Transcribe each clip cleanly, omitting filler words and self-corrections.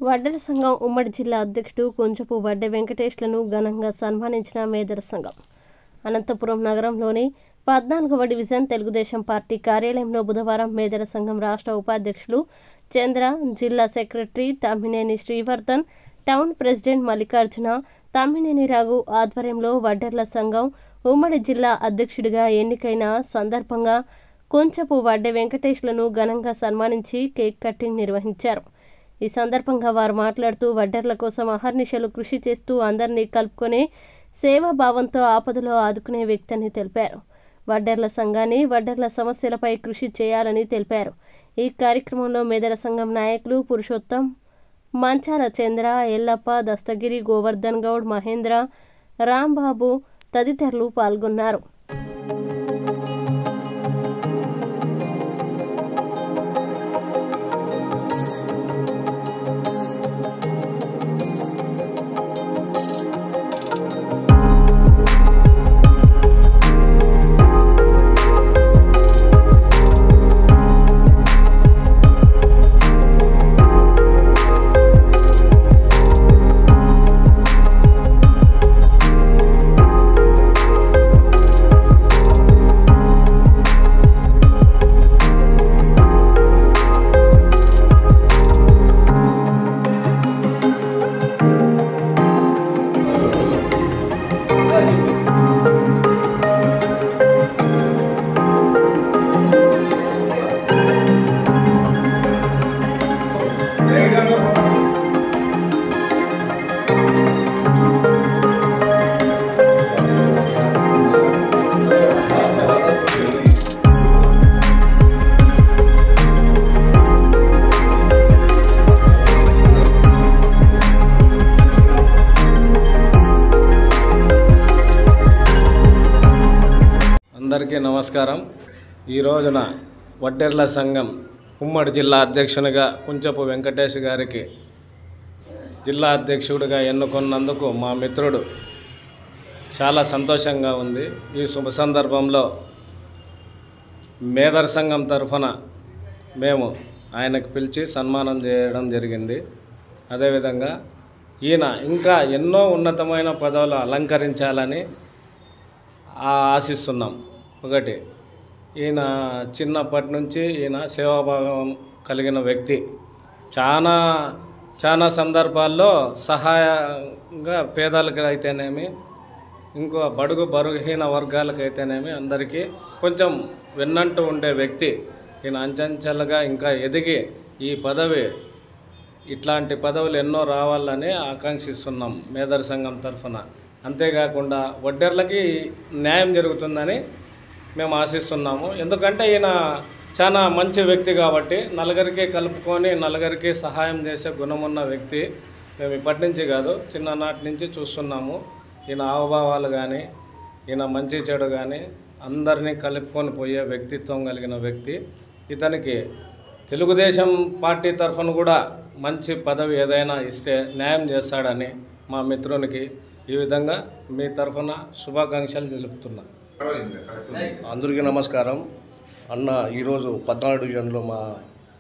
వడ్డెర సంఘం ఉమ్మడి జిల్లా అధ్యక్షుడు కొంచెపు వడ్డె వెంకటేష్లను ఘనంగా సన్మానించిన మేదర సంఘం. అనంతపురం నగరంలోని 14వ డివిజన్ తెలుగుదేశం పార్టీ కార్యాలయంలో బుధవారం మేదర సంఘం రాష్ట్ర ఉపాధ్యక్షులు చంద్ర, జిల్లా secretary Tammineni Srivardhan, town president Mallikarjuna, Tammineni Raghu ఆధ్వర్యంలో వడ్డెర్ల సంఘం ఉమ్మడి జిల్లా అధ్యక్షుడిగా ఎన్నికైన సందర్భంగా కొంచెపు వడ్డె వెంకటేష్లను ఘనంగా సన్మానించి కేక్ కటింగ్ నిర్వహించారు. ఈ సందర్భంగా వారు మాట్లాడుతూ వడ్డెర్ల కోసం అహర్నిశలు కృషి చేస్తూ అందరినీ కలుపుకొని సేవాభావంతో ఆపదలో ఆదుకునే వ్యక్తి అని తెలిపారు. వడ్డెర్ల సంఘాన్ని వడ్డెర్ల సమస్యలపై కృషి చేయాలని తెలిపారు. ఈ కార్యక్రమంలో మేదర సంఘం నాయకులు పురుషోత్తం, మంచాల చంద్ర, ఎల్లప్ప, దస్తగిరి, గోవర్ధన్ గౌడ్, మహేంద్ర, రాంబాబు తదితరులు పాల్గొన్నారు. అందరికీ నమస్కారం. ఈ రోజున వడ్డెర్ల సంఘం ఉమ్మడి జిల్లా అధ్యక్షునిగా కొంచెపు వెంకటేష్ గారికి జిల్లా అధ్యక్షుడిగా ఎన్నుకున్నందుకు మా మిత్రుడు చాలా సంతోషంగా ఉంది. ఈ శుభ సందర్భంలో మేదర సంఘం తరఫున మేము ఆయనకు పిలిచి సన్మానం చేయడం జరిగింది. అదేవిధంగా ఈయన ఇంకా ఎన్నో ఉన్నతమైన పదవులు అలంకరించాలని ఆశిస్తున్నాం. ఒకటి, ఈయన చిన్నప్పటి నుంచి ఈయన సేవాభావం కలిగిన వ్యక్తి. చాలా సందర్భాల్లో సహాయంగా పేదలకు అయితేనేమి, ఇంకో బడుగు బరుహీన వర్గాలకు అయితేనేమి అందరికీ కొంచెం వెన్నంటూ ఉండే వ్యక్తి. ఈయన అంచెంచెలుగా ఇంకా ఎదిగి ఈ పదవి ఇట్లాంటి పదవులు ఎన్నో రావాలని ఆకాంక్షిస్తున్నాం మేదర సంఘం తరఫున. అంతేకాకుండా వడ్డెర్లకి న్యాయం జరుగుతుందని మేము ఆశిస్తున్నాము. ఎందుకంటే ఈయన చాలా మంచి వ్యక్తి కాబట్టి నలుగురికి కలుపుకొని నలుగురికి సహాయం చేసే గుణమున్న వ్యక్తి. మేము ఇప్పటి నుంచి కాదు, చిన్ననాటి నుంచి చూస్తున్నాము. ఈయన హావభావాలు కానీ, ఈయన మంచి చెడు కానీ అందరినీ కలుపుకొని పోయే వ్యక్తిత్వం కలిగిన వ్యక్తి. ఇతనికి తెలుగుదేశం పార్టీ తరఫున కూడా మంచి పదవి ఏదైనా ఇస్తే న్యాయం చేస్తాడని మా మిత్రునికి ఈ విధంగా మీ తరఫున శుభాకాంక్షలు తెలుపుతున్నా. అందరికీ నమస్కారం. అన్న ఈరోజు 14 డివిజన్లో మా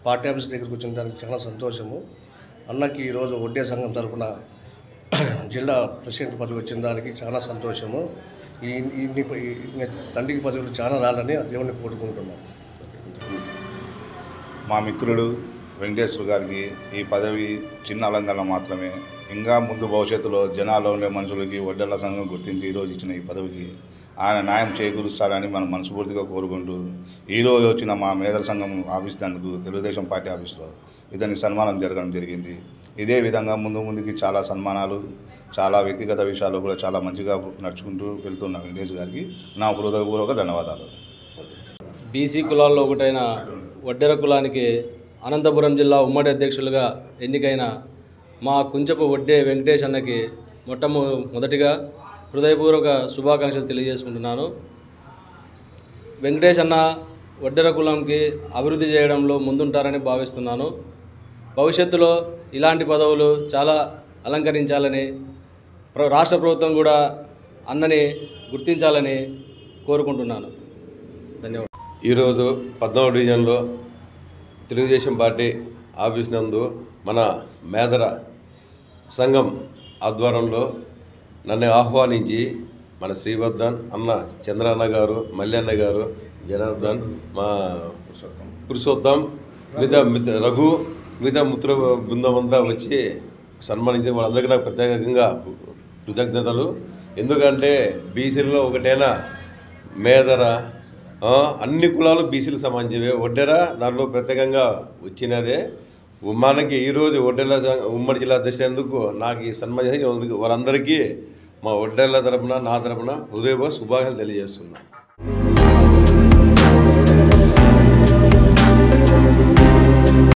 పార్టీ ఆఫీస్ దగ్గరికి వచ్చిన దానికి చాలా సంతోషము. అన్నకి ఈరోజు వడ్డే సంఘం తరఫున జిల్లా ప్రెసిడెంట్ పదవి వచ్చిన దానికి చాలా సంతోషము. తండ్రికి పదవులు చాలా రాలని దేవుణ్ణి కోరుకుంటున్నాం. మా మిత్రుడు వెంకటేశ్వర గారికి ఈ పదవి చిన్న అలంకరణ మాత్రమే. ఇంకా ముందు భవిష్యత్తులో జనాల్లో ఉండే మనుషులకి వడ్డెర్ల సంఘం గుర్తించి ఈరోజు ఇచ్చిన ఈ పదవికి ఆయన న్యాయం చేకూరుస్తారని మనం మనస్ఫూర్తిగా కోరుకుంటూ ఈరోజు వచ్చిన మా మేదర సంఘం ఆఫీస్ నందుకు తెలుగుదేశం పార్టీ ఆఫీస్లో ఇతనికి సన్మానం జరగడం జరిగింది. ఇదే విధంగా ముందుకి చాలా సన్మానాలు, చాలా వ్యక్తిగత విషయాలు కూడా చాలా మంచిగా నడుచుకుంటూ వెళ్తున్న వెంకటేష్ గారికి నా హృదయపూర్వక ధన్యవాదాలు. బీసీ కులాల్లో ఒకటైన వడ్డెర కులానికి అనంతపురం జిల్లా ఉమ్మడి అధ్యక్షులుగా ఎన్నికైన మా కొంచెపు వడ్డే వెంకటేష్ అన్నకి మొదటిగా హృదయపూర్వక శుభాకాంక్షలు తెలియజేసుకుంటున్నాను. వెంకటేష్ అన్న వడ్డెర కులంకి అభివృద్ధి చేయడంలో ముందుంటారని భావిస్తున్నాను. భవిష్యత్తులో ఇలాంటి పదవులు చాలా అలంకరించాలని రాష్ట్ర ప్రభుత్వం కూడా అన్నని గుర్తించాలని కోరుకుంటున్నాను. ధన్యవాదాలు. ఈరోజు 14వ డివిజన్లో తెలుగుదేశం పార్టీ ఆఫీస్ నందు మన మేదర సంఘం ఆధ్వర్యంలో నన్ను ఆహ్వానించి మన శ్రీవర్ధన్ అన్న చంద్రన్న గారు, మల్లన్న గారు, జనార్దన్, మా పురుషోత్తం, మిగతా రఘు, మిగతా మిత్ర బృందం అంతా వచ్చి సన్మానించే వాళ్ళందరికీ నాకు ప్రత్యేకంగా కృతజ్ఞతలు. ఎందుకంటే బీసీలలో ఒకటైనా మేదర అన్ని కులాలు బీసీలకు సంబంధించివే. ఒడ్డెర దాంట్లో ప్రత్యేకంగా వచ్చినదే. మనకి ఈరోజు ఒడ్డెల ఉమ్మడి జిల్లా అధ్యక్షులందుకు నాకు ఈ సన్మానం వారందరికీ మా ఒడ్డెల తరపున, నా తరపున హృదయపూర్వక శుభాకాంక్షలు తెలియజేస్తున్నాను.